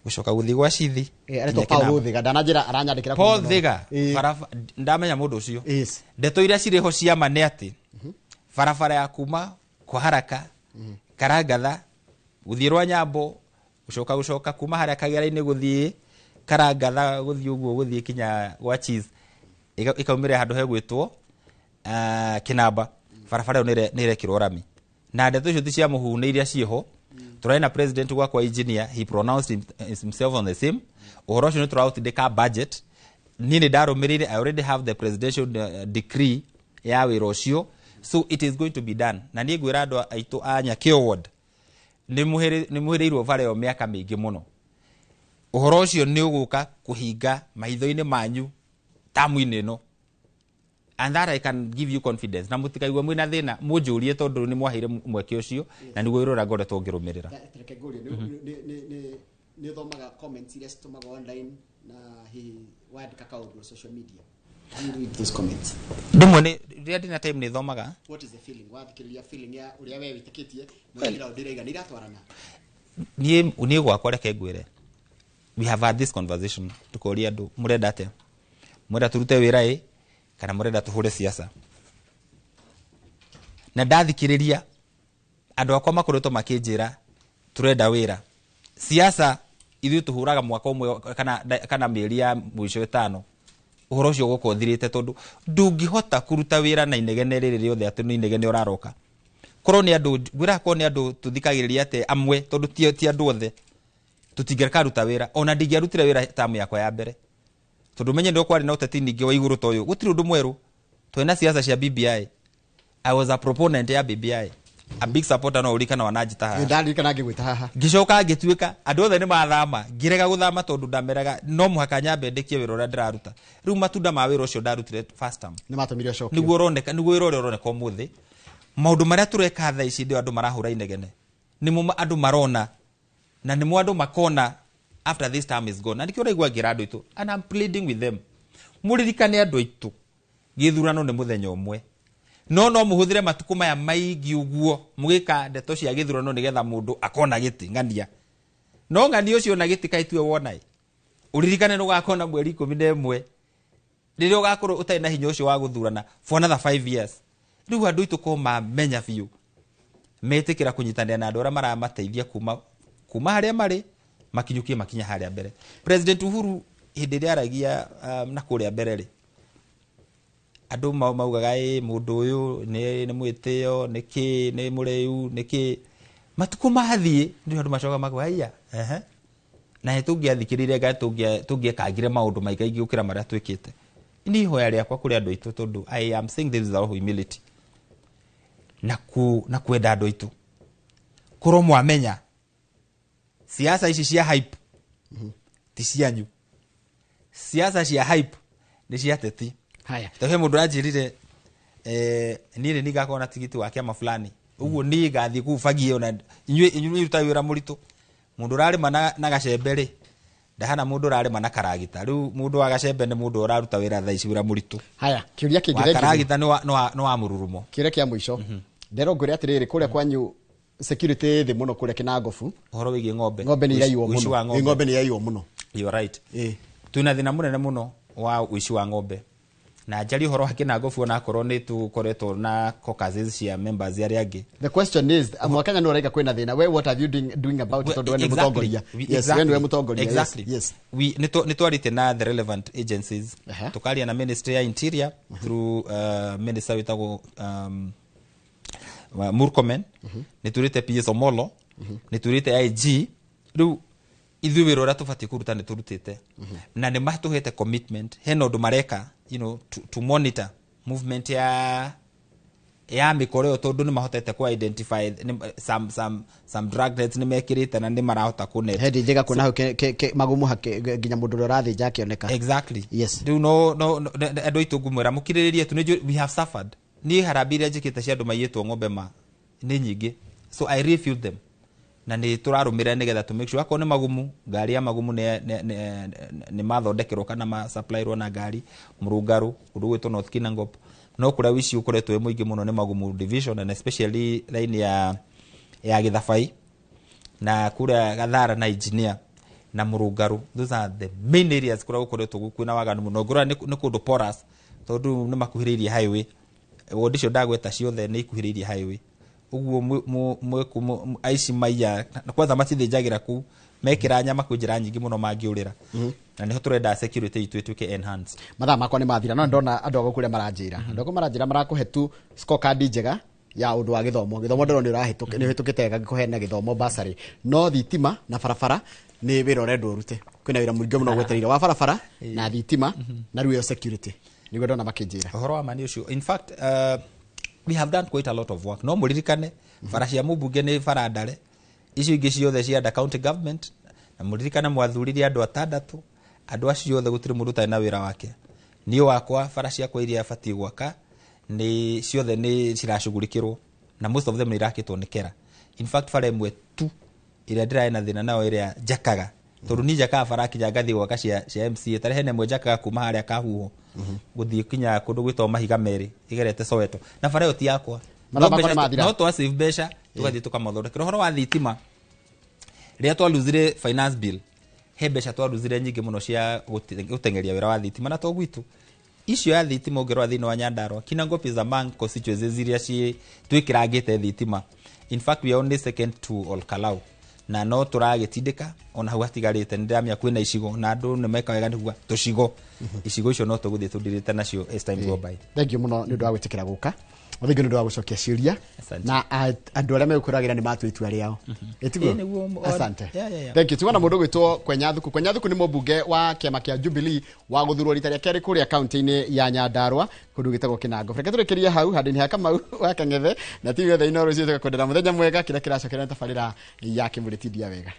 gucoka guthi gwa Cithi areto Paul Thiga ndanajira aranyandikira Paul Thiga ndamenya mundu ucio ndeto iria ciri ho cia mane ati barabara ya kuma kwa Haraka Karangatha guthi rwa Nyambo gucoka kuma haria Kagera-ini guthi Karangatha guthi uguo guthi kinya gwa Cheese ikaumira handu hegwitwo Kinamba barabara ni irekirwo rami na ndeto icio cia muhu ni iria ciho turaina president kwa engineer he pronounced himself on the same uhoro ucio ni turautindika budget nini ndarumirire I already have the presidential decree ya wira ucio so it is going to be done na nie gwira andu aitu anya Kioward ni muhirirwo vare yo miaka mingi muno uhoro ucio ni uguka kuhinga maitho-ini manyu tamu-ini no and that I can give you confidence na mutikaigwa mwina thina munjurie tondu ni mwaheire mweke ucio na niguo irora ngore tungirumirira ni thomaga comments iria citumaga online na hi wandika kaundu social media. You read those comments. Ndimwe ni ria dina time ni thomaga. What is the feeling? Wathikiria feeling ya uria we witikitie mugira ndiraiga ni ratwarana. Ni gwakwa reke ngwire. We have had this conversation tukoria andu murenda ate. Murenda turute wira kana murenda tuhure siasa. Na ndathikiriria andu akwa makoretwo makinjira turenda wira. Siasa ithu tuhuraga mwaka umwe kana mieri ya mwisho 5. Uhoro ucio goko thirite tondu ndungihota kuruta wira na inegene riri riothe ati ni inegene uraroka. Korwo ni andu gwira ko ni andu tuthikagiriria ate amwe tondu ti andu othe tutingereka ruta wira ona ndingiarutire wira tamu yakwa ya mbere. Tondu menye ndo kwari na uteti ningi wa iguru toyo gutiri undu mweru twena siasa cia BBI. I was a proponent ya BBI, a big supporter no urikana wanajita haha ndarikana ngigwita haha gicoka ngituika andu othe ni mathama ngirega guthama tondu ndameraga no muhaka nyambe ndekie wira uria ndiraruta riu matunda ma wira ucio ndarutire first time ni matumire cokio niguo uroneka niguo wira uria uroneka umuthi maundu maria tureka tha ici ndio andu marahura inegene ni mu andu marona na ni mu andu makona after this time is gone and kiuraigwa ngira andu itu and I'm pleading with them muririkane andu itu githurano ni muthenya umwe no muhuthire matuku maya maigi uguo mugika ndeto cia githurano nigetha mundu akona giti ngania no ngani ucio na giti kaitwe wonai uririkane no gakona mweri 11 ririo gakoro utai na hinya ucio wa guthurana for another 5 years riu andu itu ko mamenya biu metikira kunyitanira na andu ara maramateithia kuma haria mari makinyukie makinya haria mbere. President Uhuru hindi ria aragia na kuria mbere ri andu maugaga mundu uyu ni mwitio niki ni muriu niki matuku mathie ndio andu macoka magwa haya na hetungiathikiriria ga tungiekagire maundu maigaigi ukira maria twikite ni hoya riakwa kuri andu itu tondu I am saying this is our humility na kwenda andu itu kuro mwamenya siasa ici cia hype ti cianyu siasa cia hype ni cia teti. Haya. Tahe mundu ajirire nire nigakona tigiti wa kiama fulani. Uguo ni gathi kufagie ona inywe ruta wira muritu. Mundu rari mana na gacembere. Ndahana mundu rari mana karagita. Riu mundu wa gacembe ni mundu uraruta wira tha ici wira muritu. Haya, kiuria kingire karagita no wa mururumo. Kiuria kia mwisho. Ndero ngure atiriri kuria kwanyu security thi muno kuria Kinangofu. Horo wigi ng'ombe. Ng'ombe ni iraiwo muno. Ng'ombe ni iraiwo muno. You are right. Tuna thina munene muno wa uici wa ng'ombe. Na jari horo hakina gofu na korone tu koreto na caucuses cia members aria angi. The question is mwakanya no rega kwena thina what have you doing about it when mutongoria? Yes, when we mutongoria. Exactly. Yes. We nitwarite na the relevant agencies. Tukaria na Ministry ya Interior through Minister witago Murkomen. Niturite PS Omolo. Niturite IG. Riu ithu wira uria tubati kuruta ni turutite na ni matuhete commitment heno ndu mareka to monitor movement ya ya mikore tondu ni mahotete ku identify some drug deaths ni mekirite na ni marahota kunet hendi njega kuna magumu hake ginya mundu rathi jake oneka exactly yes do no endo itungumwira mukiriririe tu we have suffered ni harabire njikite cia andu maiyetwo ng'ombe ma ni nyingi so I refute them na ni turarumira nigetha to make sure akone magumu ngari ya magumu ni mathondekerwo kana ma supply ro na ngari murungaru kundu gwitwo North Kinangop no kura wici ukoretwo e muingi muno ni magumu division and especially line ya Githabai na kura Gathara na engineer na murungaru those are the main areas kura ukoretwo gukwina waganu muno ngura ni kundu porous tondu ni makuhiririe highway wodicio ndagweta ciothe ni ikuhiririe highway uguo aici maiya kwanza matithĩnjagĩra ku mekĩra nyama kwĩ njĩra nyingĩ mũno mangĩũrĩra na nĩho tũrenda security itũ ĩtuĩke enhance mathaa makwa nĩ mathira no ndona andũ agũ kũrĩa maranjĩra andũ agũ maranjĩra marakũhe tu scorecard njega ya ũndũ wa gĩthomo ndĩrona nĩ ũhĩtũkĩte wega kũheana gĩthomo basarĩ no thitima na barabara nĩ wĩra ũrendwo ũrute kwĩna wĩra mũingĩ mũno gwetereire wa barabara na thitima na rĩu security nĩguo ndona makĩnjĩra ũhoro wa mani ũcio in fact we have done quite a lot of work no muririkane faracia mubunge ni farandare icio ingi ciothe cia under county government na muririkane mwathuririe andu atandatu andu acio othe gutiri mundu tari na wira wake niyo wakwa faracia kwa iria afati gwaka ni ciothe ni cirashugurikirwo na most of them ni irakitwo ni kera in fact fara imwe tu ira ndira na thina nao iria jakaga tondu ni jakaga faraki ngathi gwaka cia MCA tare hene mwe jakaga kuma haria kahuho guthii kinya kundu gwitwo mahiga meri igerete Soweto na fara yo ti yakwa no to save besha tugathii tukamathondekera horo wa thitima ria twaluzire finance bill he besha twaluzire nyingi muno cia gutengeria wira wa thitima na to gwitu icio ya thitima ngirwa thini wa Nyandarua Kinangop is among constituencies iria ci twikirangite thitima in fact we are only second to Olkalau na no turagitindika ona hau hatigarite ndiramia kwina icigo na andu ne meka wega niguo tucigo icigo icio no tuguthie tundirite nacio as time go by thank you muno ni ndu wa gwitikira guka othingi ni ndu wa gucokia ciuria na andu aria megukuragira ni matu itua riao etiguo asante thank you tuona mundu gwitwo Kwenyathuku ni mubunge wa kiama kia Jubilee wa guthurwo rita ria keri kuria county-ini ya Nyandarua kundu gitagwo Kinangop reke turikirie hau handini ha Kamau wa Kang'ethe na tiwe thaino rucio tugakwendera muthenya mwega kira kiracokera tabarira ya kimuritithia wega